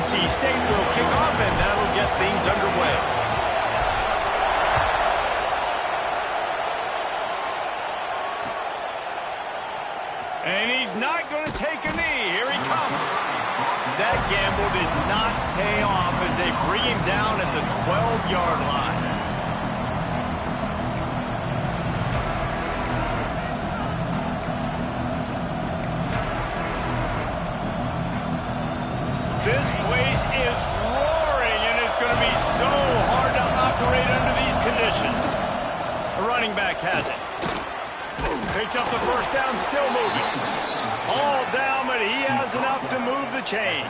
NC State will kick off, and that'll get things underway. And he's not going to take a knee. Here he comes. That gamble did not pay off as they bring him down at the 12-yard line. This place is roaring, and it's going to be so hard to operate under these conditions. The running back has it. Picks up the first down, still moving. All down, but he has enough to move the chains.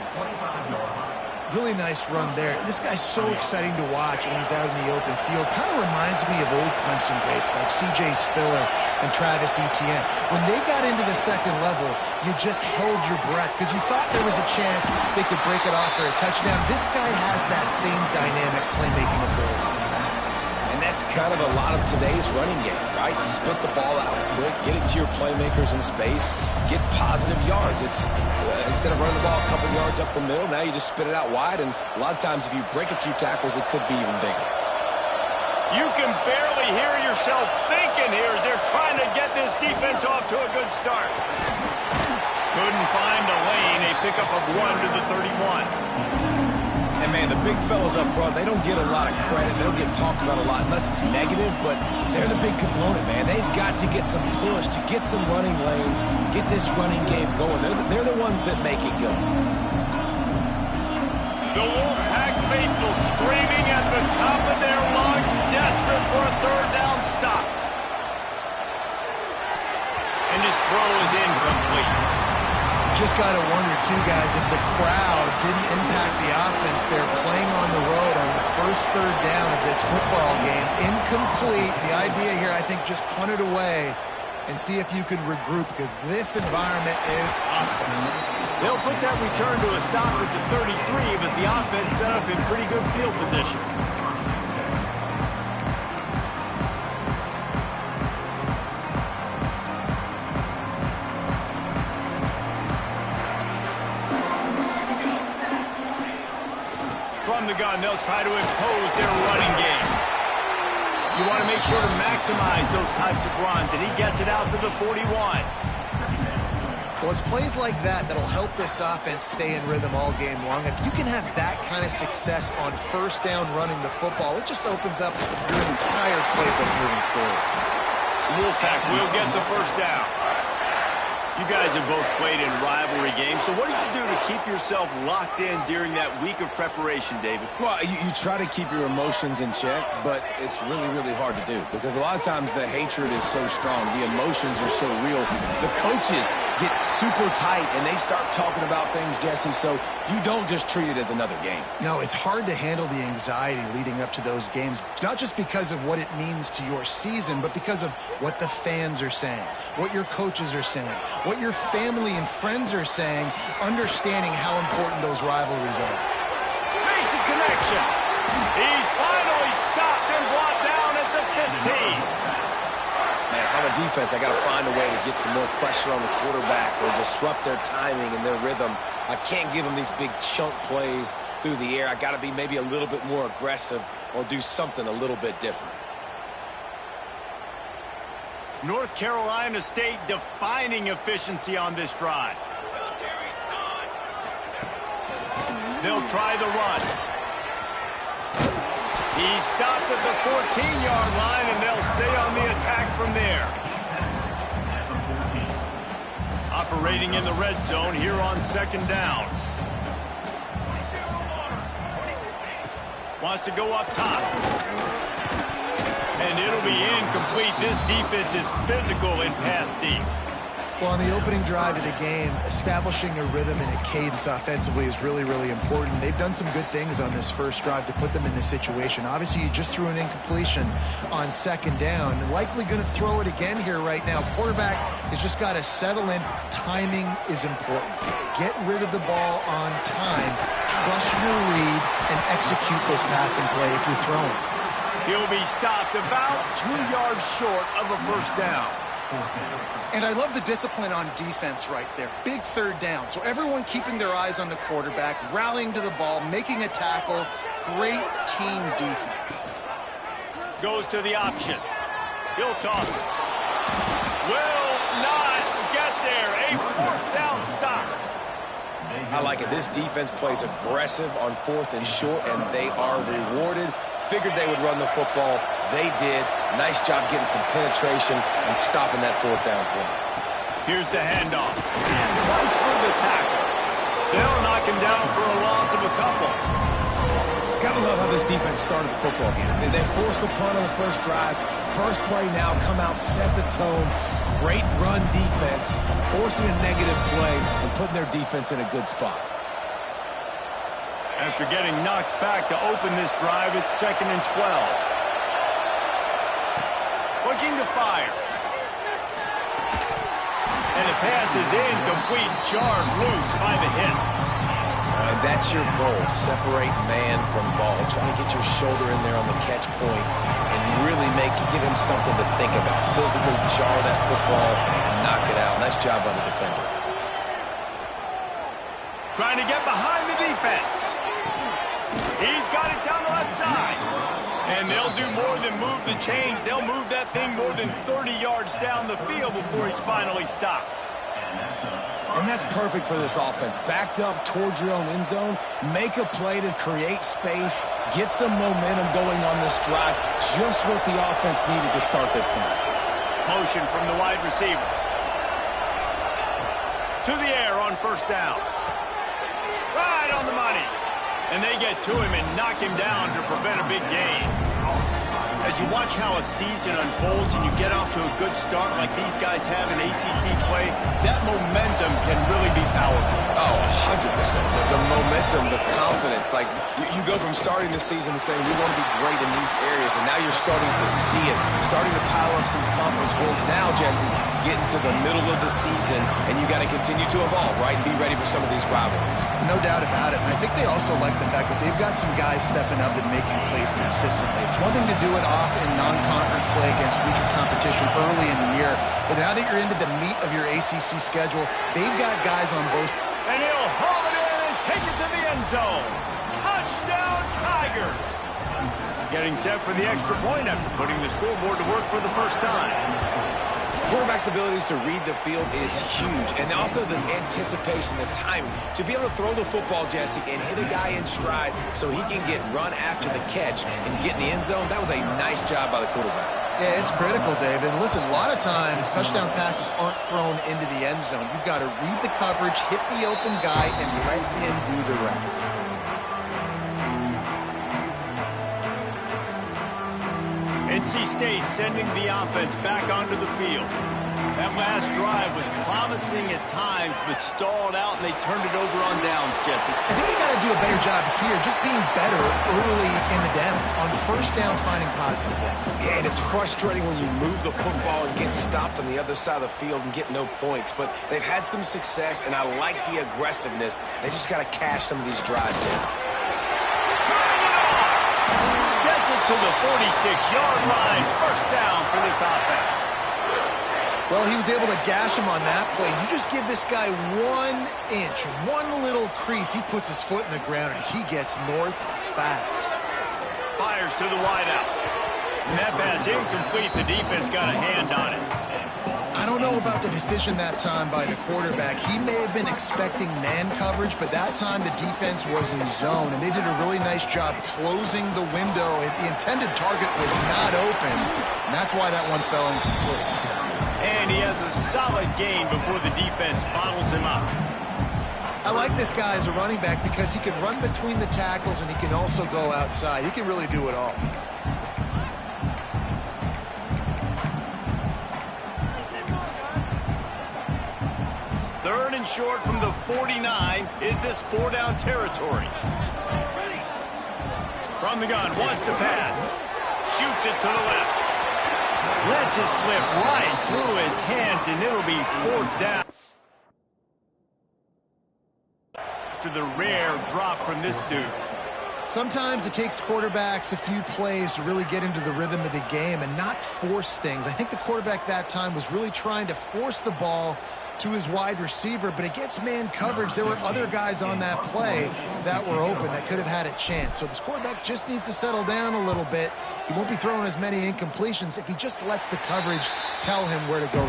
Really nice run there. This guy's so exciting to watch when he's out in the open field. Kind of reminds me of old Clemson greats like C.J. Spiller and Travis Etienne. When they got into the second level, you just held your breath because you thought there was a chance they could break it off for a touchdown. This guy has that same dynamic playmaking ability. And that's kind of a lot of today's running game, right? Spit the ball out quick, get it to your playmakers in space, get positive yards. It's instead of running the ball a couple yards up the middle, now you just spit it out wide, and a lot of times if you break a few tackles, it could be even bigger. You can barely hear yourself thinking here as they're trying to get this defense off to a good start. Couldn't find a lane, a pickup of 1 to the 31. And, man, the big fellas up front, they don't get a lot of credit. They don't get talked about a lot unless it's negative, but they're the big component, man. They've got to get some push, to get some running lanes, get this running game going. They're the ones that make it go. The Wolfpack faithful screaming at the top of their lungs, desperate for a third down stop. And his throw is incomplete. Just got to wonder, too, guys, if the crowd didn't impact the offense. They're playing on the road on the first third down of this football game. Incomplete. The idea here, I think, just punt it away and see if you can regroup because this environment is hostile. They'll put that return to a stop at the 33, but the offense set up in pretty good field position. From the gun, they'll try to impose their running game. You want to make sure to maximize those types of runs, and he gets it out to the 41. Well, it's plays like that that'll help this offense stay in rhythm all game long. If you can have that kind of success on first down running the football, it just opens up your entire playbook moving forward. Wolfpack will get the first down. You guys have both played in rivalry games, so what did you do to keep yourself locked in during that week of preparation, David? Well, you try to keep your emotions in check, but it's really, really hard to do because a lot of times the hatred is so strong. The emotions are so real. The coaches get super tight, and they start talking about things, Jesse, so you don't just treat it as another game. No, it's hard to handle the anxiety leading up to those games, not just because of what it means to your season, but because of what the fans are saying, what your coaches are saying, what your family and friends are saying, understanding how important those rivalries are. Makes a connection. He's finally stopped and brought down at the 15. Man, if I'm a defense, I got to find a way to get some more pressure on the quarterback or disrupt their timing and their rhythm. I can't give them these big chunk plays through the air. I got to be maybe a little bit more aggressive or do something a little bit different. North Carolina State defining efficiency on this drive. They'll try the run. He's stopped at the 14-yard line, and they'll stay on the attack from there. Operating in the red zone here on second down. Wants to go up top. And it'll be incomplete. This defense is physical in pass deep. Well, on the opening drive of the game, establishing a rhythm and a cadence offensively is really, really important. They've done some good things on this first drive to put them in this situation. Obviously, you just threw an incompletion on second down. Likely going to throw it again here right now. Quarterback has just got to settle in. Timing is important. Get rid of the ball on time. Trust your read and execute this passing play if you're throwing. He'll be stopped about 2 yards short of a first down. And I love the discipline on defense right there. Big third down. So everyone keeping their eyes on the quarterback, rallying to the ball, making a tackle. Great team defense. Goes to the option. He'll toss it. Will not get there. A fourth down stop. I like it. This defense plays aggressive on 4th and short, and they are rewarded. Figured they would run the football. They did. Nice job getting some penetration and stopping that 4th down play. Here's the handoff. Runs through the tackle. They'll knock him down for a loss of a couple. Gotta love how this defense started the football game. They forced the punt on the first drive. First play now, come out, set the tone. Great run defense, forcing a negative play and putting their defense in a good spot. After getting knocked back to open this drive, it's 2nd and 12. Looking to fire. And the pass is incomplete, jarred loose by the hit. And that's your goal. Separate man from ball. Try to get your shoulder in there on the catch point and really give him something to think about. Physically jar that football and knock it out. Nice job by the defender. Trying to get behind the defense. He's got it down the left side. And they'll do more than move the chains. They'll move that thing more than 30 yards down the field before he's finally stopped. And that's perfect for this offense. Backed up towards your own end zone, make a play to create space, get some momentum going on this drive. Just what the offense needed to start this thing. Motion from the wide receiver. To the air on 1st down. Right on the money. And they get to him and knock him down to prevent a big gain. As you watch how a season unfolds and you get off to a good start like these guys have in ACC play, that momentum can really be powerful. Oh, 100%. The momentum, the confidence. Like, you go from starting the season and saying, we want to be great in these areas, and now you're starting to see it, starting to pile up some conference wins. Now, Jesse, getting to the middle of the season, and you got to continue to evolve, right, and be ready for some of these rivalries. No doubt about it. And I think they also like the fact that they've got some guys stepping up and making plays consistently. It's one thing to do it off in non-conference play against weaker competition early in the year, but now that you're into the meat of your ACC schedule, they've got guys on both. And he'll haul it in and take it to the end zone. Touchdown, Tigers! Getting set for the extra point after putting the scoreboard to work for the first time. Quarterback's abilities to read the field is huge, and also the anticipation, the timing. To be able to throw the football, Jesse, and hit a guy in stride so he can get run after the catch and get in the end zone, that was a nice job by the quarterback. Yeah, it's critical, David. Listen, a lot of times touchdown passes aren't thrown into the end zone. You've got to read the coverage, hit the open guy, and let him do the rest. NC State sending the offense back onto the field. That last drive was promising at times, but stalled out, and they turned it over on downs, Jesse. I think you got to do a better job here, just being better early in the downs. On 1st down, finding positive plays. Yeah, and it's frustrating when you move the football and get stopped on the other side of the field and get no points. But they've had some success, and I like the aggressiveness. They just got to cash some of these drives in. Turning it on! Gets it to the 46-yard line. 1st down for this offense. Well, he was able to gash him on that play. You just give this guy 1 inch, one little crease. He puts his foot in the ground, and he gets north fast. Fires to the wideout. And that pass incomplete. The defense got a hand on it. I don't know about the decision that time by the quarterback. He may have been expecting man coverage, but that time the defense was in zone, and they did a really nice job closing the window. The intended target was not open, and that's why that one fell incomplete. And he has a solid gain before the defense bottles him up. I like this guy as a running back because he can run between the tackles and he can also go outside. He can really do it all. Third and short from the 49. Is this 4-down territory? From the gun, wants to pass. Shoots it to the left. Lets it slip right through his hands, and it'll be 4th down. To the rare drop from this dude. Sometimes it takes quarterbacks a few plays to really get into the rhythm of the game and not force things. I think the quarterback that time was really trying to force the ball to his wide receiver, but against man coverage, there were other guys on that play that were open that could have had a chance. So this quarterback just needs to settle down a little bit. He won't be throwing as many incompletions if he just lets the coverage tell him where to go.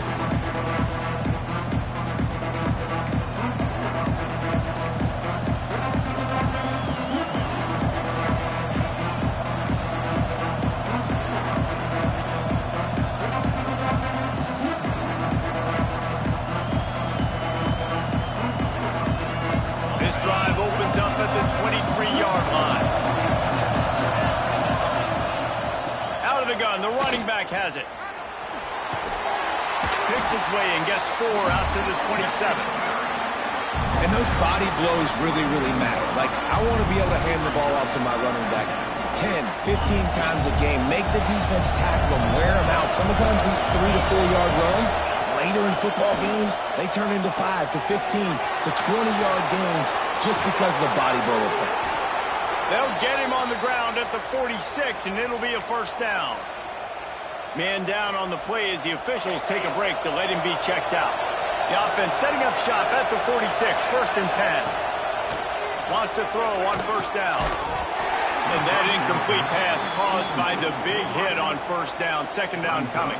The running back has it. Picks his way and gets 4 out to the 27. And those body blows really, really matter. Like, I want to be able to hand the ball off to my running back 10, 15 times a game. Make the defense tackle him, wear him out. Sometimes these 3 to 4 yard runs, later in football games, they turn into 5 to 15 to 20-yard gains just because of the body blow effect. They'll get him on the ground at the 46, and it'll be a first down. Man down on the play as the officials take a break to let him be checked out. The offense setting up shop at the 46, first and 10. Wants to throw on first down. And that incomplete pass caused by the big hit on first down. Second down coming.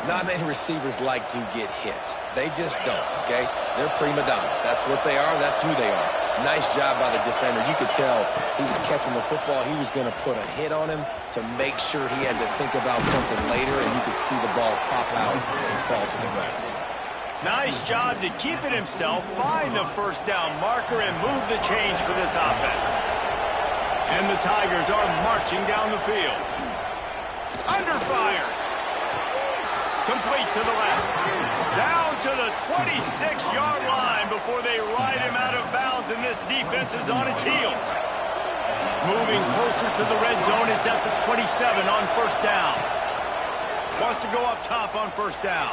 Not many receivers like to get hit. They just don't, okay? They're prima donnas. That's what they are. That's who they are. Nice job by the defender. You could tell he was catching the football. He was going to put a hit on him to make sure he had to think about something later, and you could see the ball pop out and fall to the ground. Nice job to keep it himself, find the first down marker, and move the chains for this offense. And the Tigers are marching down the field. Under fire. Complete to the left. Down to the 26-yard line before they ride him out of bounds, and this defense is on its heels. Moving closer to the red zone, it's at the 27 on first down. Wants to go up top on first down.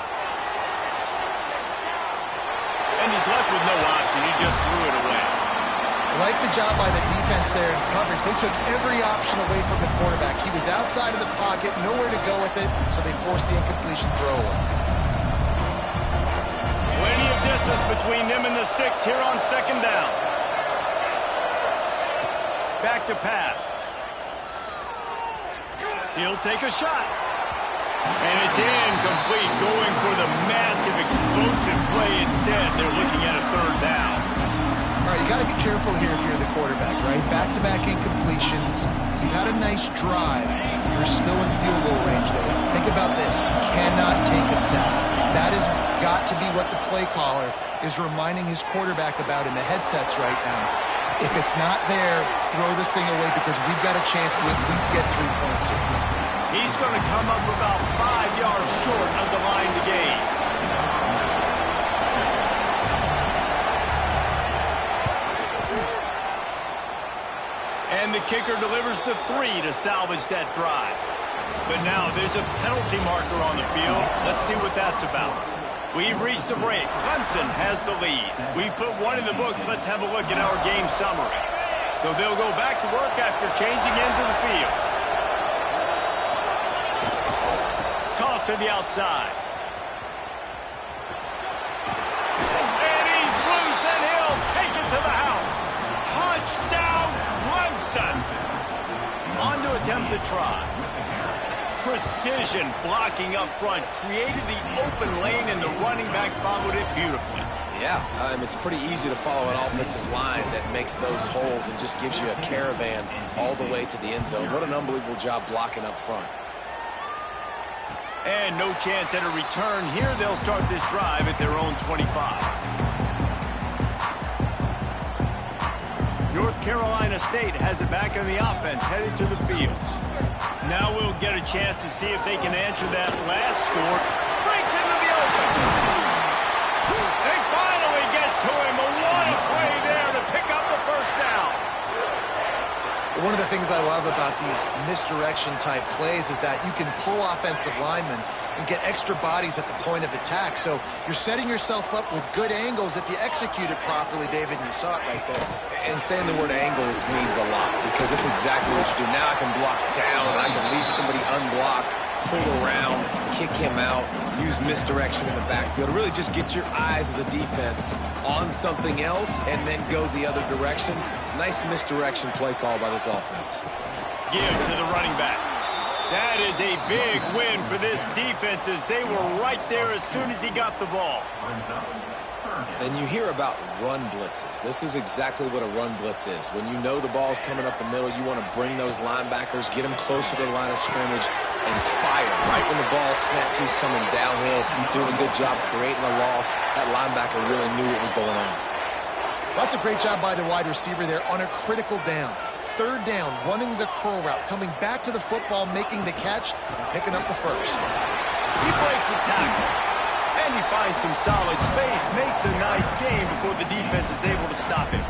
And he's left with no option. He just threw it away. Like the job by the defense there in coverage. They took every option away from the quarterback. He was outside of the pocket, nowhere to go with it, so they forced the incompletion throw. Plenty of distance between them and the sticks here on second down. Back to pass. He'll take a shot. And it's incomplete, going for the massive explosive play instead. They're looking at a third down. All right, you got to be careful here if you're the quarterback, right? Back-to-back incompletions. You've had a nice drive. You're still in field goal range, though. Think about this. You cannot take a sack. That has got to be what the play caller is reminding his quarterback about in the headsets right now. If it's not there, throw this thing away because we've got a chance to at least get 3 points here. He's going to come up about 5 yards short of the line to gain. And the kicker delivers the 3 to salvage that drive. But now there's a penalty marker on the field. Let's see what that's about. We've reached a break. Clemson has the lead. We've put one in the books. Let's have a look at our game summary. So they'll go back to work after changing into the field. Toss to the outside. And he's loose, and he'll take it to the house. Touchdown, Clemson. On to attempt the try. Precision blocking up front. Created the open lane, and the running back followed it beautifully. Yeah, it's pretty easy to follow an offensive line that makes those holes and just gives you a caravan all the way to the end zone. What an unbelievable job blocking up front. And no chance at a return here. They'll start this drive at their own 25. North Carolina State has it back on the offense, headed to the field. Now we'll get a chance to see if they can answer that last score. Breaks into the open. They finally get to him. What a play there to pick up the first down. One of the things I love about these misdirection-type plays is that you can pull offensive linemen and get extra bodies at the point of attack. So you're setting yourself up with good angles if you execute it properly, David, and you saw it right there. And saying the word angles means a lot because it's exactly what you do. Now I can block down, and I can leave somebody unblocked, pull around, kick him out, use misdirection in the backfield. Really just get your eyes as a defense on something else and then go the other direction. Nice misdirection play call by this offense. Give to the running back. That is a big win for this defense as they were right there as soon as he got the ball. And you hear about run blitzes. This is exactly what a run blitz is. When you know the ball's coming up the middle, you want to bring those linebackers, get them closer to the line of scrimmage, and fire. Right when the ball snaps, he's coming downhill, doing a good job creating a loss. That linebacker really knew what was going on. That's a great job by the wide receiver there on a critical down. Third down, running the curl route, coming back to the football, making the catch, and picking up the first. He breaks a tackle, and he finds some solid space, makes a nice game before the defense is able to stop him.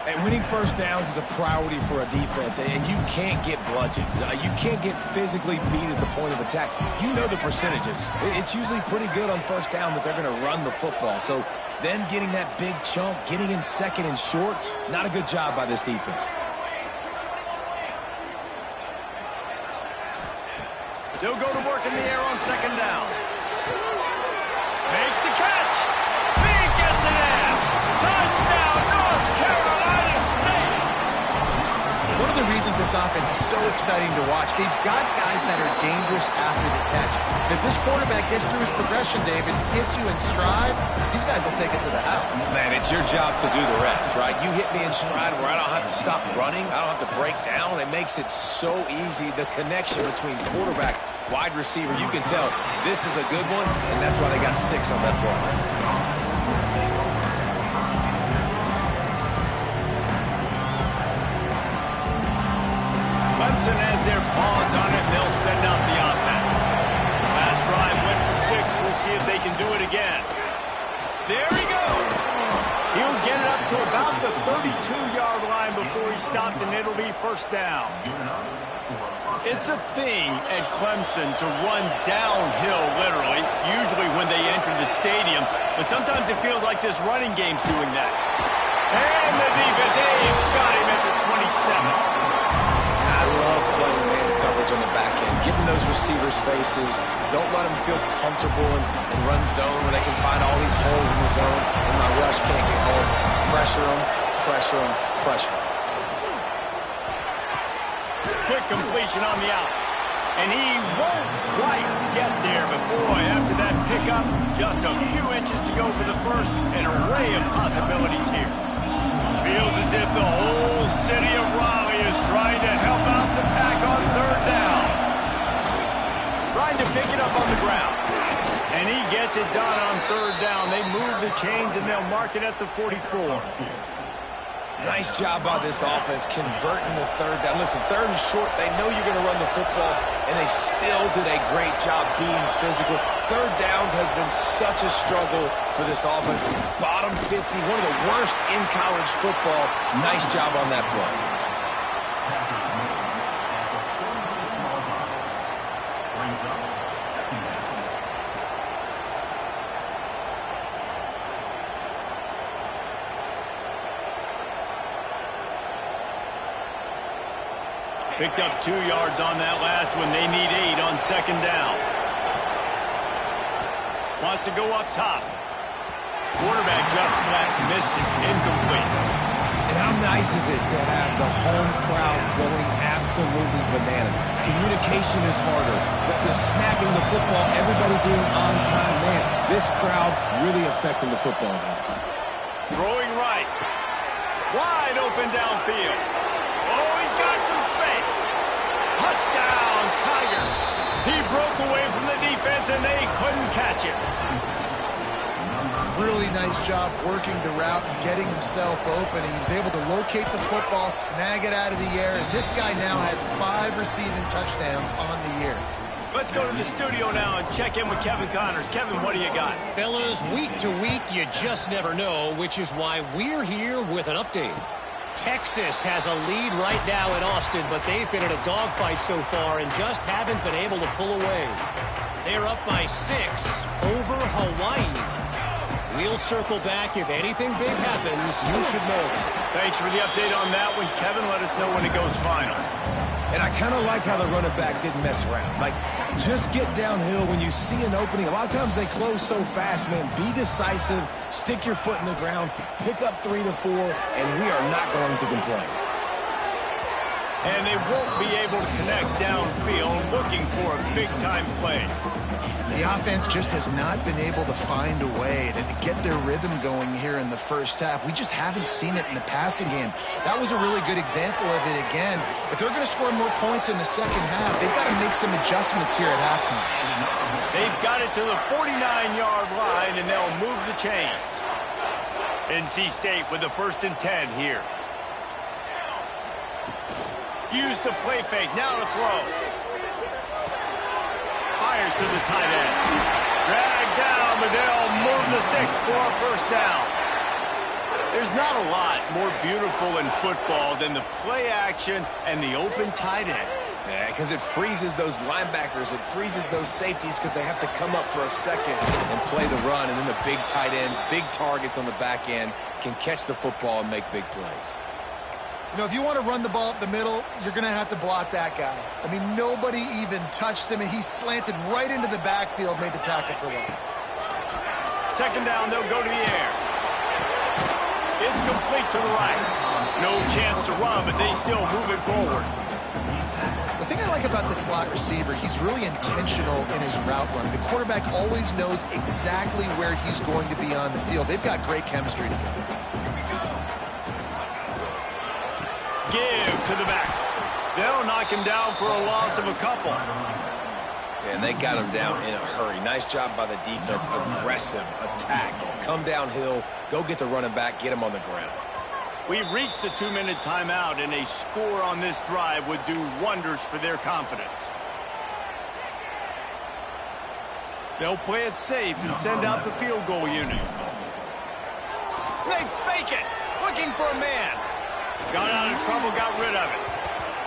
And winning first downs is a priority for a defense, and you can't get bludgeoned. You can't get physically beat at the point of attack. You know the percentages. It's usually pretty good on first down that they're going to run the football. So then getting that big chunk, getting in second and short, not a good job by this defense. They'll go to work in the air on second down. Makes the catch. He gets it in. Touchdown, North Carolina State. One of the reasons this offense is so exciting to watch, they've got guys that are dangerous after the catch. And if this quarterback gets through his progression, David, hits you in stride, these guys will take it to the house. Man, it's your job to do the rest, right? You hit me in stride where I don't have to stop running. I don't have to break down. It makes it so easy. The connection between quarterback, wide receiver, you can tell this is a good one, and that's why they got 6 on that play. Clemson has their paws on it. They'll send out the offense. Last drive went for 6. We'll see if they can do it again. There he goes. He'll get it up to about the 32-yard line before he stopped, and it'll be first down. It's a thing at Clemson to run downhill, literally, usually when they enter the stadium. But sometimes it feels like this running game's doing that. And the defense, they've got him at the 27. I love playing man coverage on the back end, getting those receivers' faces. Don't let them feel comfortable and run zone when they can find all these holes in the zone and my rush can't get home. Pressure them, pressure them, pressure them. Quick completion on the out. And he won't quite get there, but boy, after that pickup, just a few inches to go for the first. An array of possibilities here. Feels as if the whole city of Raleigh is trying to help out the pack on third down. Trying to pick it up on the ground. And he gets it done on third down. They move the chains and they'll mark it at the 44. Nice job by this offense converting the third down. Listen, third and short, they know you're going to run the football, and they still did a great job being physical. Third downs has been such a struggle for this offense. Bottom 50, one of the worst in college football. Nice job on that play. Picked up 2 yards on that last one. They need 8 on second down. Wants to go up top. Quarterback just flat missed it. Incomplete. And how nice is it to have the home crowd going absolutely bananas? Communication is harder, but the snapping the football, everybody being on time, man, this crowd really affecting the football game. Throwing right. Wide open downfield. Oh, he's got some space. Touchdown, Tigers. He broke away from the defense, and they couldn't catch him. Really nice job working the route and getting himself open. He was able to locate the football, snag it out of the air, and this guy now has 5 receiving touchdowns on the year. Let's go to the studio now and check in with Kevin Connors. Kevin, what do you got? Fellas, week to week, you just never know, which is why we're here with an update. Texas has a lead right now in Austin, but they've been in a dogfight so far and just haven't been able to pull away. They're up by 6 over Hawaii. We'll circle back. If anything big happens, you should know. Thanks for the update on that one, Kevin. Let us know when it goes final. And I kind of like how the running back didn't mess around. Like, just get downhill when you see an opening. A lot of times they close so fast, man. Be decisive, stick your foot in the ground, pick up 3 to 4, and we are not going to complain. And they won't be able to connect downfield, looking for a big-time play. The offense just has not been able to find a way to get their rhythm going here in the first half. We just haven't seen it in the passing game. That was a really good example of it again. If they're going to score more points in the second half, they've got to make some adjustments here at halftime. They've got it to the 49-yard line, and they'll move the chains. NC State with the 1st and 10 here. Use the play fake. Now to throw. Fires to the tight end. Drag down, but they'll move the sticks for a 1st down. There's not a lot more beautiful in football than the play action and the open tight end. Yeah, because it freezes those linebackers. It freezes those safeties because they have to come up for a second and play the run. And then the big tight ends, big targets on the back end can catch the football and make big plays. You know, if you want to run the ball up the middle, you're going to have to block that guy. I mean, nobody even touched him, and he slanted right into the backfield, made the tackle for loss. 2nd down, they'll go to the air. It's complete to the right. No chance to run, but they still move it forward. The thing I like about the slot receiver, he's really intentional in his route running. The quarterback always knows exactly where he's going to be on the field. They've got great chemistry together. Give to the back. They'll knock him down for a loss of a couple. And they got him down in a hurry. Nice job by the defense. Aggressive attack. Come downhill. Go get the running back. Get him on the ground. We've reached the 2-minute timeout, and a score on this drive would do wonders for their confidence. They'll play it safe and send out the field goal unit. They fake it. Looking for a man. Got out of trouble, got rid of it.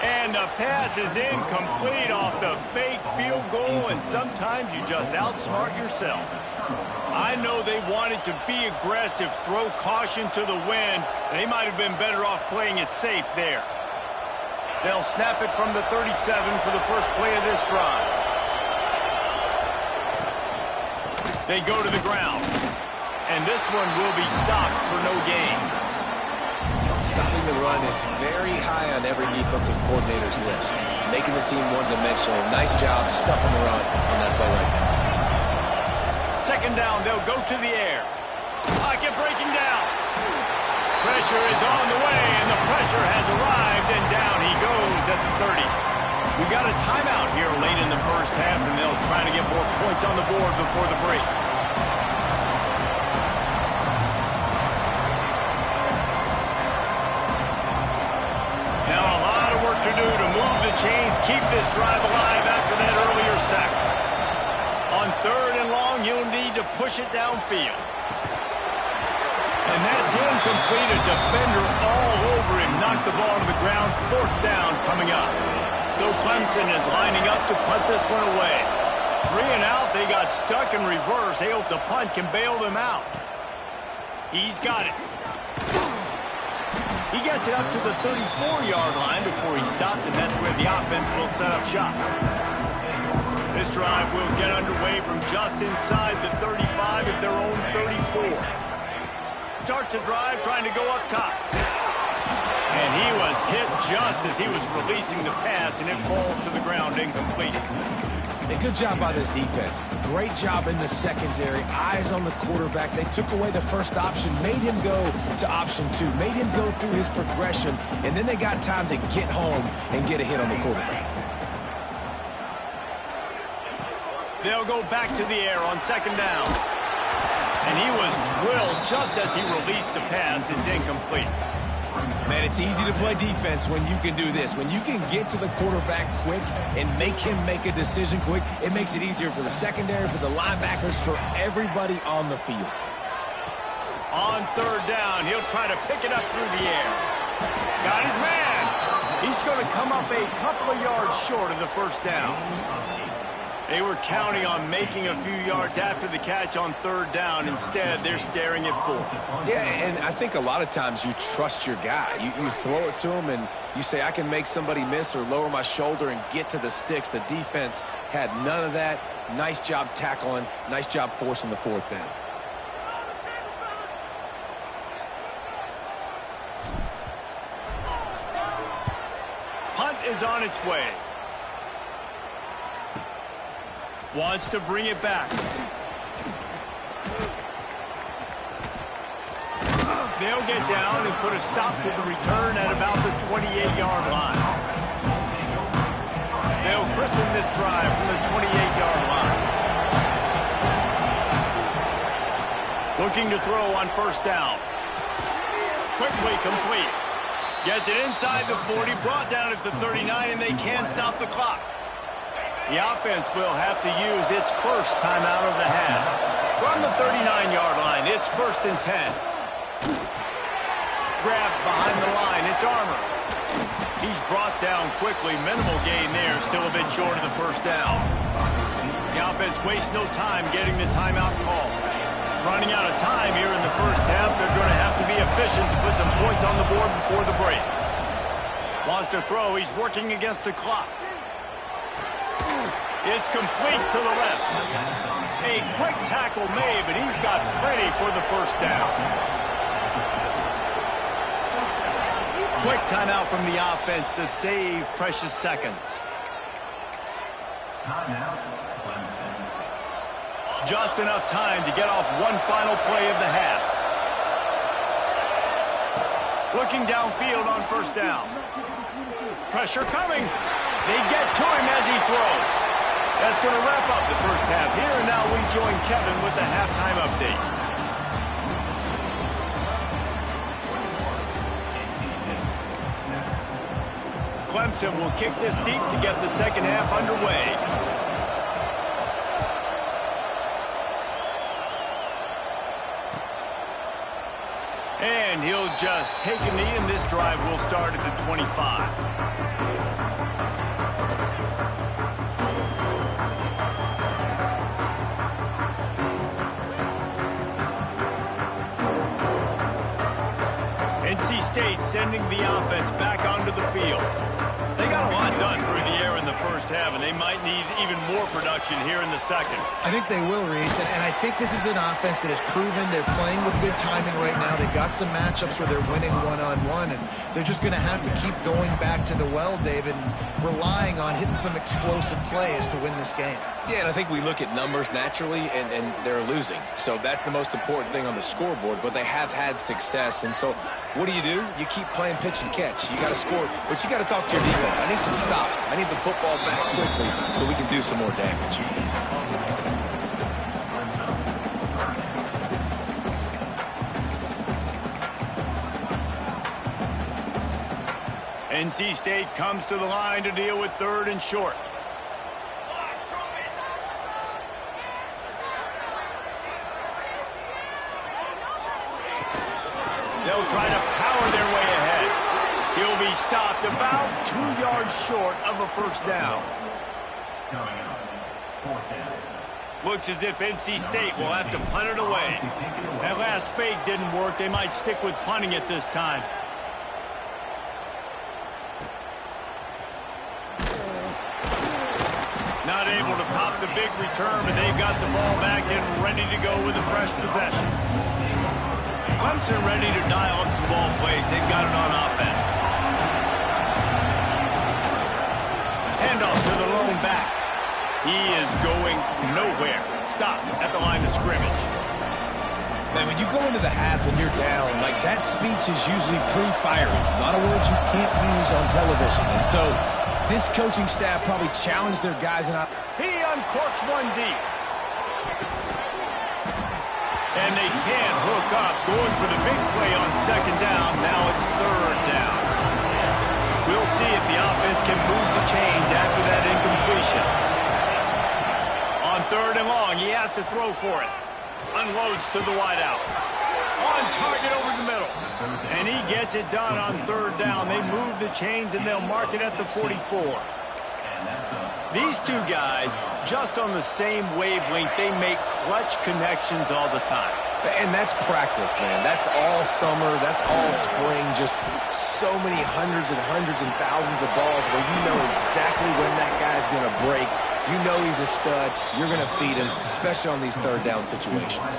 And the pass is incomplete off the fake field goal, and sometimes you just outsmart yourself. I know they wanted to be aggressive, throw caution to the wind. They might have been better off playing it safe there. They'll snap it from the 37 for the first play of this drive. They go to the ground. And this one will be stopped for no gain. Stopping the run is very high on every defensive coordinator's list. Making the team one-dimensional. Nice job stuffing the run on that play right there. 2nd down, they'll go to the air. Pocket breaking down. Pressure is on the way, and the pressure has arrived, and down he goes at the 30. We got a timeout here late in the first half, and they'll try to get more points on the board before the break. Now a lot of work to do to move the chains, keep this drive alive after that earlier sack. On 3rd and long, you'll need to push it downfield. And that's incomplete. A defender all over him. Knocked the ball to the ground. 4th down coming up. So Clemson is lining up to punt this one away. 3 and out. They got stuck in reverse. They hope the punt can bail them out. He's got it. He gets it up to the 34-yard line before he stopped, and that's where the offense will set up shop. This drive will get underway from just inside the 35 at their own 34. Starts a drive trying to go up top. And he was hit just as he was releasing the pass, and it falls to the ground incomplete. A good job by this defense. Great job in the secondary. Eyes on the quarterback. They took away the first option, made him go to option 2, made him go through his progression, and then they got time to get home and get a hit on the quarterback. They'll go back to the air on 2nd down. And he was drilled just as he released the pass. It's incomplete. Man, it's easy to play defense when you can do this. When you can get to the quarterback quick and make him make a decision quick, it makes it easier for the secondary, for the linebackers, for everybody on the field. On 3rd down, he'll try to pick it up through the air. Got his man. He's going to come up a couple of yards short of the first down. They were counting on making a few yards after the catch on third down. Instead, they're staring at fourth. Yeah, and I think a lot of times you trust your guy. You throw it to him and you say, I can make somebody miss or lower my shoulder and get to the sticks. The defense had none of that. Nice job tackling. Nice job forcing the fourth down. Punt is on its way. Wants to bring it back. They'll get down and put a stop to the return at about the 28-yard line. They'll christen this drive from the 28-yard line. Looking to throw on first down. Quickly complete. Gets it inside the 40, brought down at the 39, and they can't stop the clock. The offense will have to use its first timeout of the half. From the 39-yard line, it's 1st and 10. Grabbed behind the line, it's Armour. He's brought down quickly. Minimal gain there, still a bit short of the first down. The offense wastes no time getting the timeout call. Running out of time here in the first half, they're going to have to be efficient to put some points on the board before the break. Wants to throw, he's working against the clock. It's complete to the left. A quick tackle made, but he's got plenty for the first down. Quick timeout from the offense to save precious seconds. Timeout, Clemson. Just enough time to get off one final play of the half. Looking downfield on first down. Pressure coming. They get to him as he throws. That's going to wrap up the first half here, and now we join Kevin with the halftime update. Clemson will kick this deep to get the second half underway. And he'll just take a knee, and this drive will start at the 25. NC State sending the offense back onto the field. They got a lot done through the air in the first half, and they might need even more production here in the second. I think they will, Reese, and I think this is an offense that has proven they're playing with good timing right now. They've got some matchups where they're winning one-on-one, and they're just going to have to keep going back to the well, David, and relying on hitting some explosive plays to win this game. Yeah, and I think we look at numbers naturally, and they're losing. So that's the most important thing on the scoreboard, but they have had success. And so what do? You keep playing pitch and catch. You got to score, but you got to talk to your defense. I need some stops. I need the football back quickly so we can do some more damage. NC State comes to the line to deal with 3rd and short. They'll try to power their way ahead. He'll be stopped about 2 yards short of a first down. Coming up, 4th down. Looks as if NC State will have to punt it away. That last fake didn't work. They might stick with punting it this time. Not able to pop the big return, but they've got the ball back and ready to go with a fresh possession. Clemson ready to dial up some ball plays. They've got it on offense. Handoff to the lone back. He is going nowhere. Stop at the line of scrimmage. Man, when you go into the half and you're down, like that speech is usually pre-firing. A lot of words you can't use on television. And so this coaching staff probably challenged their guys. He uncorks one deep. And they can't hook up. Going for the big play on second down. Now it's 3rd down. We'll see if the offense can move the chains after that incompletion. On 3rd and long, he has to throw for it. Unloads to the wideout. On target over the middle. And he gets it done on third down. They move the chains, and they'll mark it at the 44. These two guys, just on the same wavelength, they make clutch connections all the time. And that's practice, man. That's all summer. That's all spring. Just so many hundreds and thousands of balls where you know exactly when that guy's going to break. You know he's a stud. You're going to feed him, especially on these third down situations.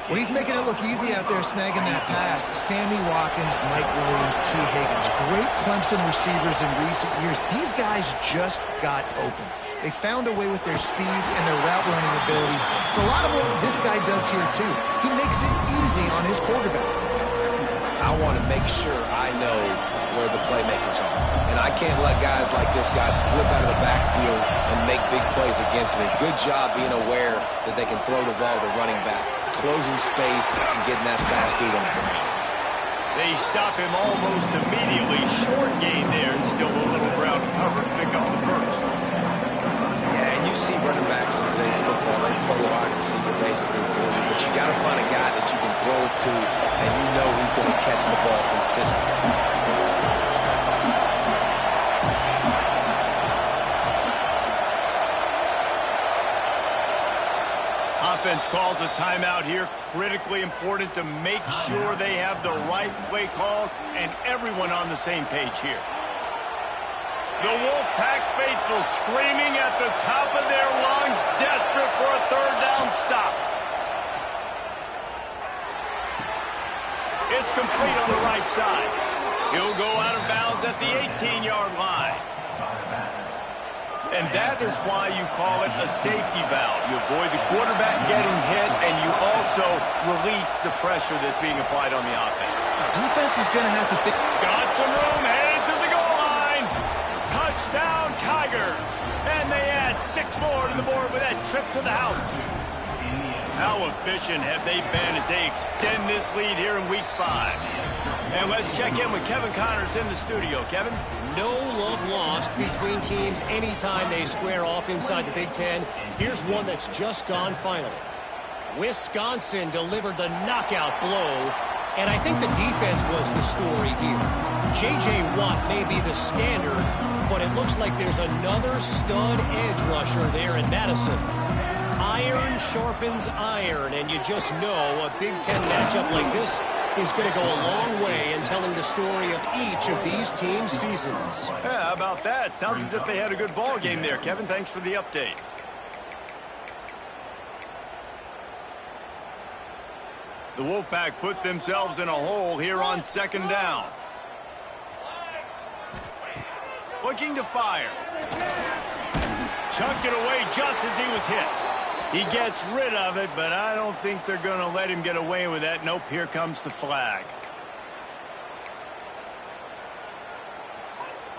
Well, he's making it look easy out there snagging that pass. Sammy Watkins, Mike Williams, T. Higgins, great Clemson receivers in recent years. These guys just got open. They found a way with their speed and their route running ability. It's a lot of what this guy does here, too. He makes it easy on his quarterback. I want to make sure I know where the playmakers are. And I can't let guys like this guy slip out of the backfield and make big plays against me. Good job being aware that they can throw the ball to the running back, closing space and getting that fast dude on the ground. They stop him almost immediately. Short gain there, and still a little ground to cover to pick up the first. Yeah, and you see running backs in today's football, they play wide receiver basically for you, but you got to find a guy that you can throw it to, and you know he's going to catch the ball consistently. Offense calls a timeout here. Critically important to make sure they have the right play call and everyone on the same page here. The Wolfpack faithful screaming at the top of their lungs, desperate for a third down stop. It's complete on the right side. He'll go out of bounds at the 18-yard line. And that is why you call it a safety valve. You avoid the quarterback getting hit, and you also release the pressure that's being applied on the offense. Defense is going to have to think. Got some room, headed to the goal line. Touchdown, Tigers. And they add 6 more to the board with that trip to the house. How efficient have they been as they extend this lead here in Week 5? And let's check in with Kevin Connors in the studio. Kevin? No love lost between teams anytime they square off inside the Big Ten. Here's one that's just gone final. Wisconsin delivered the knockout blow, and I think the defense was the story here. J.J. Watt may be the standard, but it looks like there's another stud edge rusher there in Madison. Iron sharpens iron, and you just know a Big Ten matchup like this is going to go a long way in telling the story of each of these teams' seasons. Yeah, how about that? Sounds as if they had a good ball game there, Kevin. Thanks for the update. The Wolfpack put themselves in a hole here on second down. Looking to fire. Chunked it away just as he was hit. He gets rid of it, but I don't think they're going to let him get away with that. Nope, here comes the flag.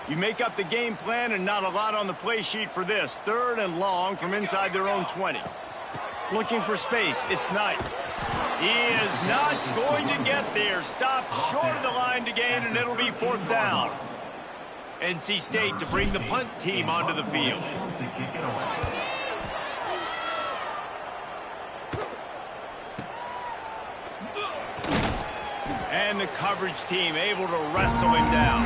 You make up the game plan and not a lot on the play sheet for this. 3rd and long from inside their own 20. Looking for space. It's Knight. He is not going to get there. Stopped short of the line to gain, and it'll be 4th down. NC State to bring the punt team onto the field. And the coverage team able to wrestle him down.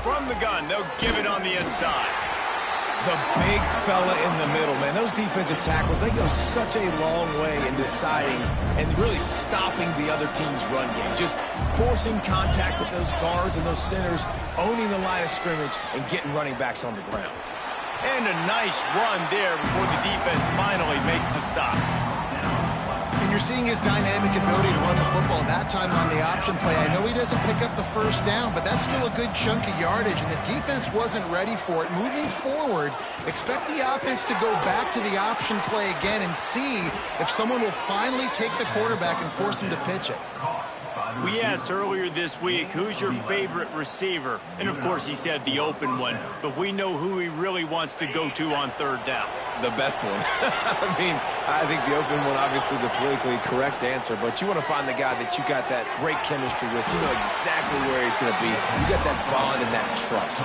From the gun, they'll give it on the inside. The big fella in the middle, man. Those defensive tackles, they go such a long way in deciding and really stopping the other team's run game. Just forcing contact with those guards and those centers, owning the line of scrimmage, and getting running backs on the ground. And a nice run there before the defense finally makes the stop. And you're seeing his dynamic ability to run the football, that time on the option play. I know he doesn't pick up the first down, but that's still a good chunk of yardage, and the defense wasn't ready for it. Moving forward, expect the offense to go back to the option play again and see if someone will finally take the quarterback and force him to pitch it. We asked earlier this week, who's your favorite receiver? And, of course, he said the open one, but we know who he really wants to go to on 3rd down. the best one. I mean, I think the open one, obviously the politically correct answer, but you want to find the guy that you got that great chemistry with. You know exactly where he's going to be. You got that bond and that trust.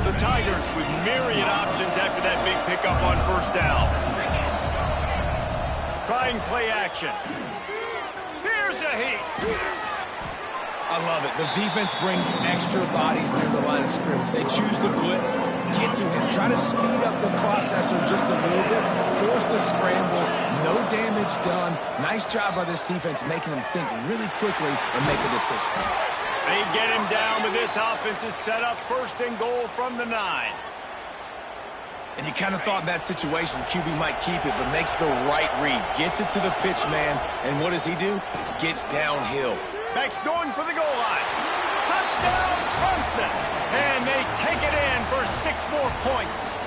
The Tigers with myriad options after that big pickup on first down. Trying play action. Here's a heat. I love it. The defense brings extra bodies near the line of scrimmage. They choose to blitz, get to him, try to speed up the processor just a little bit, force the scramble, no damage done. Nice job by this defense making him think really quickly and make a decision. They get him down, but this offense is set up first and goal from the 9. And you kind of thought in that situation QB might keep it, but makes the right read. Gets it to the pitch man, and what does he do? Gets downhill. Max going for the goal line. Touchdown, Clemson. And they take it in for 6 more points.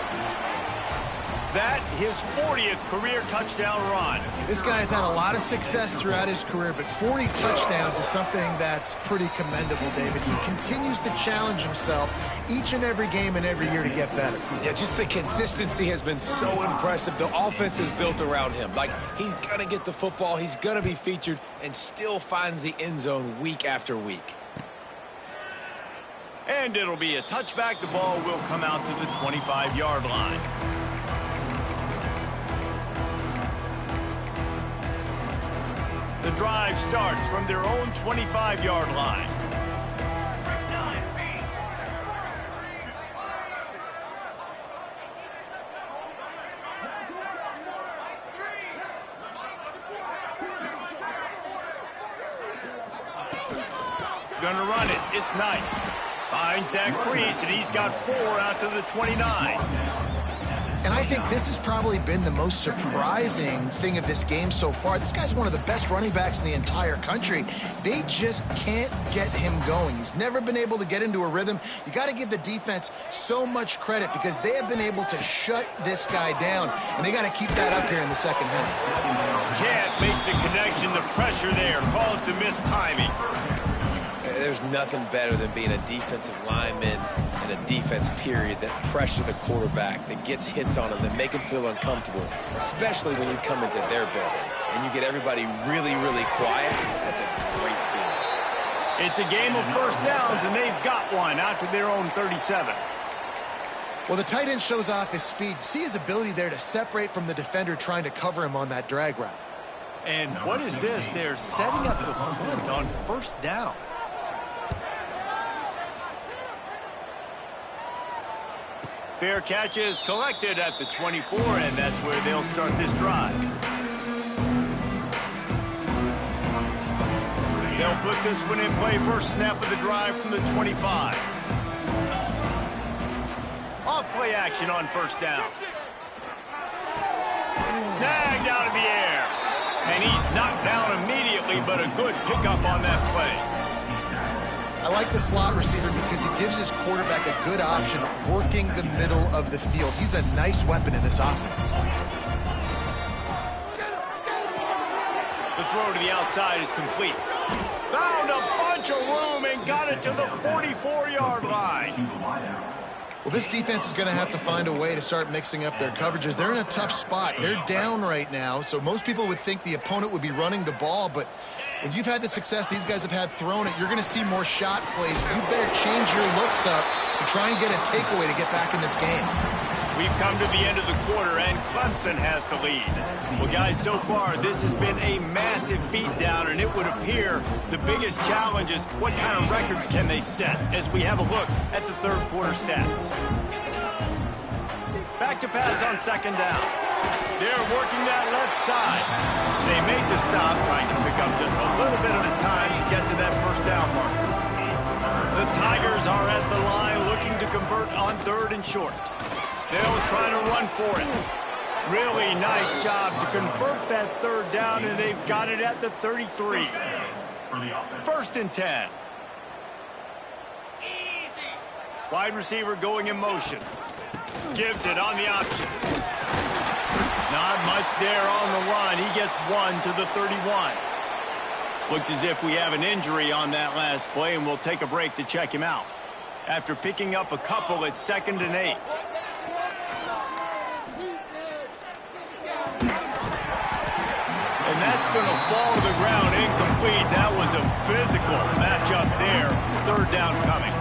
That, his 40th career touchdown run. This guy's had a lot of success throughout his career, but 40 touchdowns is something that's pretty commendable, David. He continues to challenge himself each and every game and every year to get better. Yeah, just the consistency has been so impressive. The offense is built around him. Like, he's going to get the football, he's going to be featured, and still finds the end zone week after week. And it'll be a touchback. The ball will come out to the 25-yard line. The drive starts from their own 25-yard line. Gonna run it. It's Knight. Finds that crease, and he's got 4 out to the 29. And I think this has probably been the most surprising thing of this game so far. This guy's one of the best running backs in the entire country. They just can't get him going. He's never been able to get into a rhythm. You got to give the defense so much credit because they have been able to shut this guy down, and they got to keep that up here in the second half. Can't make the connection. The pressure there caused the missed timing. There's nothing better than being a defensive lineman and a defense period that pressure the quarterback, that gets hits on him, that make him feel uncomfortable, especially when you come into their building and you get everybody really, really quiet. That's a great feeling. It's a game of first downs, and they've got one out to their own 37. Well, the tight end shows off his speed. See his ability there to separate from the defender trying to cover him on that drag route. And what is this? They're setting up the punt on first down. Fair catch is collected at the 24, and that's where they'll start this drive. They'll put this one in play first snap of the drive from the 25. Off play action on first down. Snagged out of the air. And he's knocked down immediately, but a good pickup on that play. I like the slot receiver because he gives his quarterback a good option working the middle of the field. He's a nice weapon in this offense. The throw to the outside is complete. Found a bunch of room and got it to the 44-yard line. Well, this defense is going to have to find a way to start mixing up their coverages. They're in a tough spot. They're down right now, so most people would think the opponent would be running the ball, but when you've had the success these guys have had throwing it, you're going to see more shot plays. You better change your looks up to try and get a takeaway to get back in this game. We've come to the end of the quarter, and Clemson has the lead. Well, guys, so far, this has been a massive beatdown, and it would appear the biggest challenge is what kind of records can they set as we have a look at the third quarter stats. Back to pass on second down. They're working that left side. They made the stop, trying to pick up just a little bit at a time to get to that first down marker. The Tigers are at the line looking to convert on third and short. They'll try to run for it. Really nice job to convert that third down, and they've got it at the 33. First and 10. Wide receiver going in motion. Gives it on the option. Not much there on the run. He gets 1 to the 31. Looks as if we have an injury on that last play, and we'll take a break to check him out. after picking up a couple at 2nd and 8. And that's going to fall to the ground incomplete. That was a physical matchup there. 3rd down coming.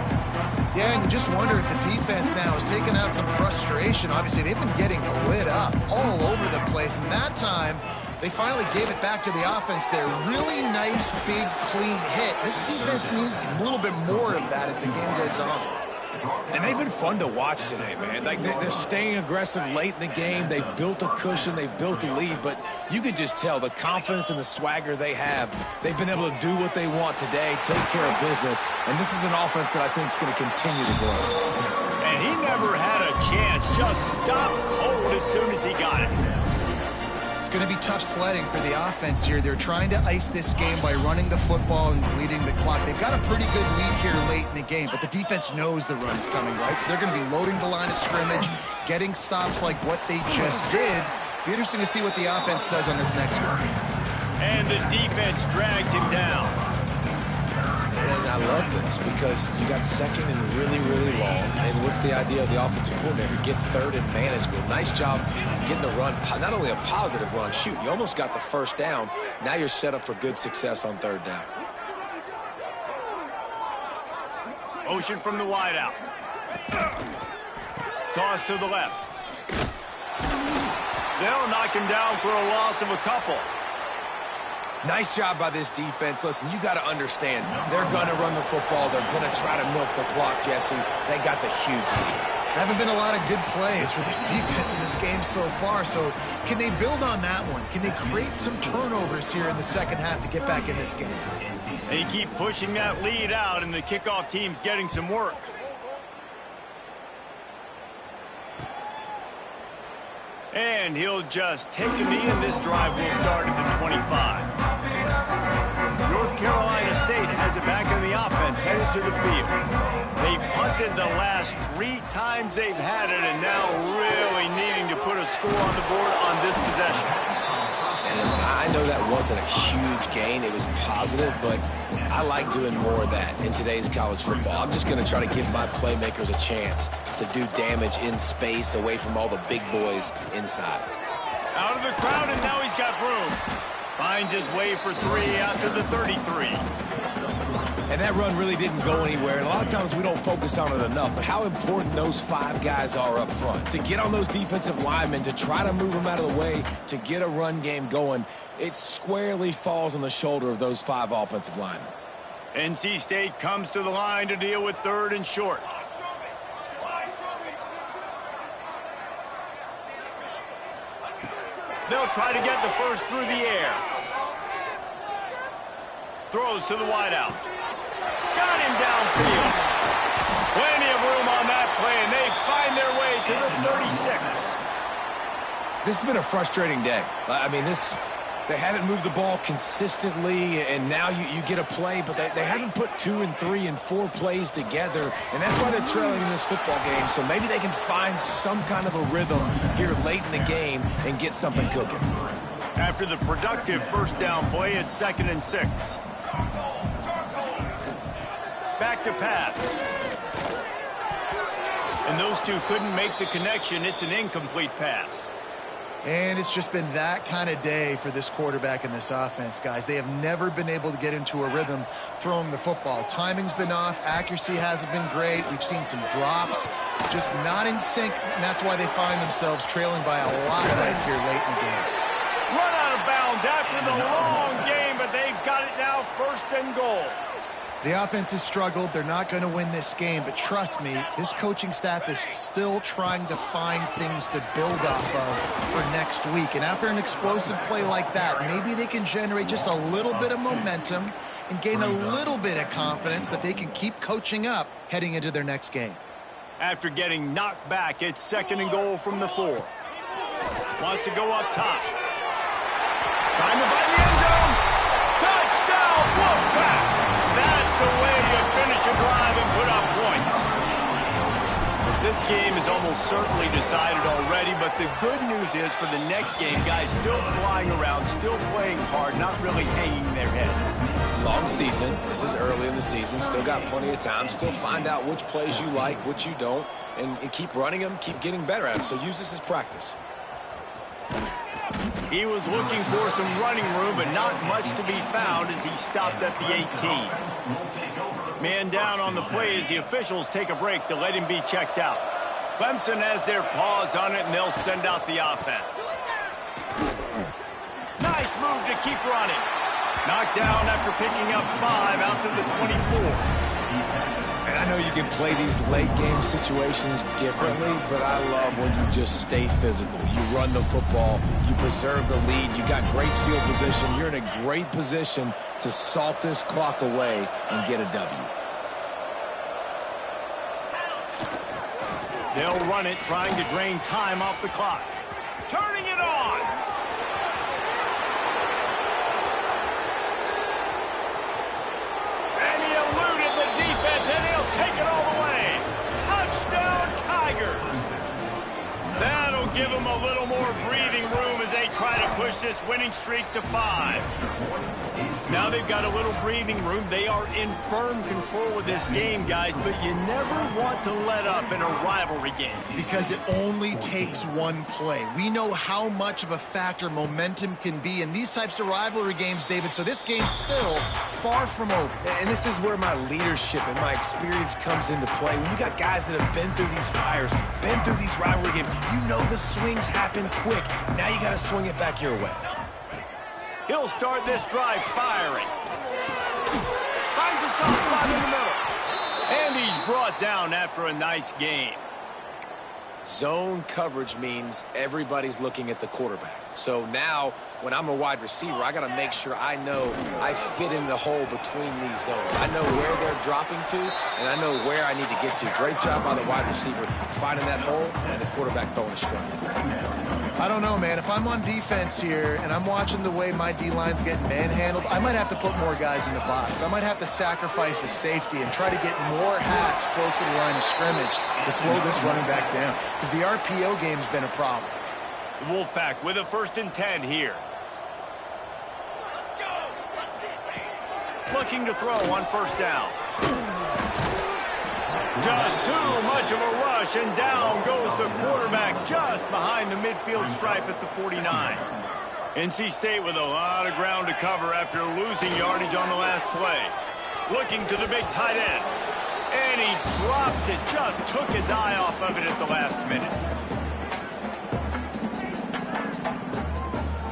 Yeah, and you just wonder if the defense now is taking out some frustration. Obviously, they've been getting lit up all over the place. And that time, they finally gave it back to the offense there. Really nice, big, clean hit. This defense needs a little bit more of that as the game goes on. And they've been fun to watch today, man. Like they're staying aggressive late in the game. They've built a cushion. They've built a lead. But you could just tell the confidence and the swagger they have. They've been able to do what they want today, take care of business. And this is an offense that I think is going to continue to grow. And he never had a chance. Just stopped cold as soon as he got it. It's going to be tough sledding for the offense here. They're trying to ice this game by running the football and bleeding the clock. They've got a pretty good lead here late in the game, but the defense knows the run's coming, right? So they're going to be loading the line of scrimmage, getting stops like what they just did. Be interesting to see what the offense does on this next one. And the defense drags him down. And I love this because you got 2nd and really, really long. And what's the idea of the offensive coordinator? Get 3rd and manageable. Nice job getting the run. Not only a positive run, shoot, you almost got the 1st down. Now you're set up for good success on 3rd down. Motion from the wide out. Toss to the left. They'll knock him down for a loss of a couple. Nice job by this defense. Listen, you got to understand, they're going to run the football. They're going to try to milk the clock, Jesse. They got the huge lead. Haven't been a lot of good plays for this defense in this game so far. So can they build on that one? Can they create some turnovers here in the 2nd half to get back in this game? They keep pushing that lead out, and the kickoff team's getting some work. And he'll just take a knee, and this drive will start at the 25. North Carolina State has it back in the offense, headed to the field. They've punted the last 3 times they've had it, and now really needing to put a score on the board on this possession. And listen, I know that wasn't a huge gain. It was positive, but I like doing more of that in today's college football. I'm just going to try to give my playmakers a chance to do damage in space away from all the big boys inside. Out of the crowd, and now he's got room. Finds his way for 3 after the 33. And that run really didn't go anywhere. And a lot of times we don't focus on it enough. But how important those 5 guys are up front. To get on those defensive linemen, to try to move them out of the way, to get a run game going, it squarely falls on the shoulder of those 5 offensive linemen. NC State comes to the line to deal with 3rd and short. They'll try to get the first through the air. Throws to the wideout. Got him downfield. Plenty of room on that play, and they find their way to the 36. This has been a frustrating day. I mean, they haven't moved the ball consistently, and now you get a play, but they haven't put 2 and 3 and 4 plays together, and that's why they're trailing in this football game. So maybe they can find some kind of a rhythm here late in the game and get something cooking. After the productive 1st down play, it's 2nd and 6. Back to pass. And those two couldn't make the connection. It's an incomplete pass. And it's just been that kind of day for this quarterback and this offense, guys. They have never been able to get into a rhythm throwing the football. Timing's been off. Accuracy hasn't been great. We've seen some drops, just not in sync, and that's why they find themselves trailing by a lot right here late in the game. Run out of bounds after the long game, but they've got it now 1st and goal. The offense has struggled. They're not going to win this game, but trust me, this coaching staff is still trying to find things to build off of for next week. And after an explosive play like that, maybe they can generate just a little bit of momentum and gain a little bit of confidence that they can keep coaching up heading into their next game. After getting knocked back, it's 2nd and goal from the 4. Wants to go up top. Trying to find the end zone. Touchdown, Wolfpack! That's the way you finish a drive and put up points. This This game is almost certainly decided already, but the good news is for the next game, guys still flying around, still playing hard, not really hanging their heads. Long season. This is early in the season. Still got plenty of time. Still find out which plays you like, which you don't, and keep running them, keep getting better at them. So use this as practice. He was looking for some running room, but not much to be found as he stopped at the 18. Man down on the play as the officials take a break to let him be checked out. Clemson has their paws on it, and they'll send out the offense. Nice move to keep running. Knocked down after picking up 5 out to the 24. And I know you can play these late game situations differently, but I love when you just stay physical. You run the football, you preserve the lead, you got great field position, you're in a great position to salt this clock away and get a W. They'll run it, trying to drain time off the clock. Turning it on! And he eluded the defense, and he'll take it all the way. Touchdown, Tigers! That'll give them a little more breathing room as they try to push this winning streak to 5. Now they've got a little breathing room. They are in firm control of this game, guys, but you never want to let up in a rivalry game. Because it only takes one play. We know how much of a factor momentum can be in these types of rivalry games, David, so this game's still far from over. And this is where my leadership and my experience comes into play. When you got guys that have been through these fires, been through these rivalry games, you know the swings happen quick. Now you got to swing it back your way. He'll start this drive firing. Finds a soft spot in the middle. And he's brought down after a nice game. Zone coverage means everybody's looking at the quarterback. So now, when I'm a wide receiver, I got to make sure I know I fit in the hole between these zones. I know where they're dropping to, and I know where I need to get to. Great job by the wide receiver finding that hole, and the quarterback bonus strike. I don't know, man. If I'm on defense here and I'm watching the way my D-line's getting manhandled, I might have to put more guys in the box. I might have to sacrifice a safety and try to get more hats close to the line of scrimmage to slow this running back down. Because the RPO game's been a problem. The Wolfpack with a 1st and 10 here. Looking to throw on 1st down. Just too much of a rush, and down goes the quarterback just behind the midfield stripe at the 49. NC State with a lot of ground to cover after losing yardage on the last play. Looking to the big tight end. And he drops it, just took his eye off of it at the last minute.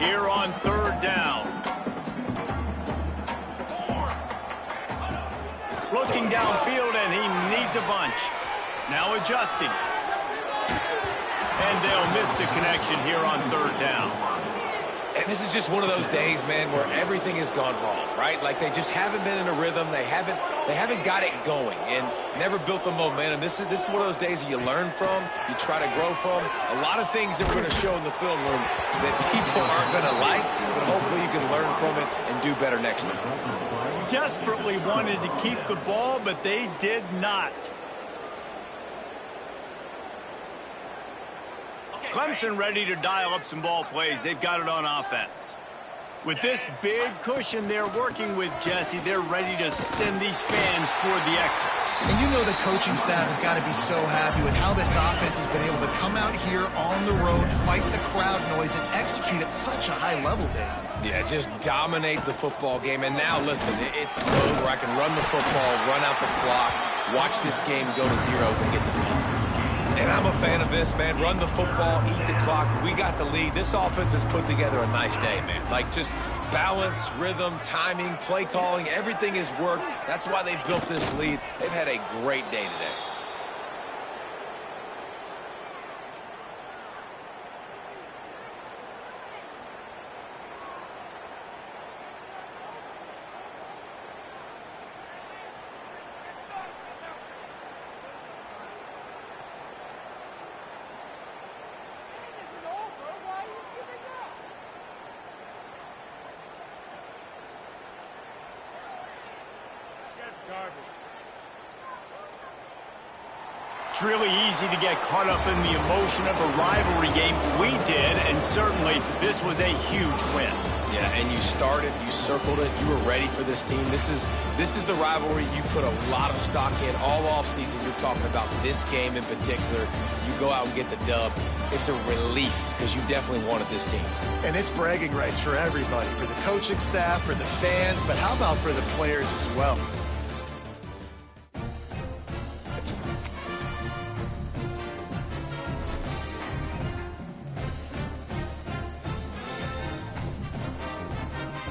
Here on 3rd down. Looking downfield, and he needs a bunch. Now adjusting. And they'll miss the connection here on 3rd down. And this is just one of those days, man, where everything has gone wrong, right? Like they just haven't been in a rhythm. They haven't got it going and never built the momentum. This is one of those days that you learn from, you try to grow from. A lot of things that we're going to show in the film room that people aren't going to like, but hopefully you can learn from it and do better next time. Desperately wanted to keep the ball, but they did not. Clemson ready to dial up some ball plays. They've got it on offense. With this big cushion they're working with, Jesse, they're ready to send these fans toward the exits. And you know the coaching staff has got to be so happy with how this offense has been able to come out here on the road, fight the crowd noise, and execute at such a high level, David. Yeah, just dominate the football game. And now, listen, it's mode where I can run the football, run out the clock, watch this game go to zeros and get the dub. And I'm a fan of this, man. Run the football, eat the clock. We got the lead. This offense has put together a nice day, man. Like, just balance, rhythm, timing, play calling, everything has worked. That's why they've built this lead. They've had a great day today. It's really easy to get caught up in the emotion of a rivalry game. We did, and certainly this was a huge win. Yeah, and you started, you circled it, you were ready for this team. This is the rivalry you put a lot of stock in all offseason. You're talking about this game in particular. You go out and get the dub. It's a relief because you definitely wanted this team. And it's bragging rights for everybody, for the coaching staff, for the fans, but how about for the players as well?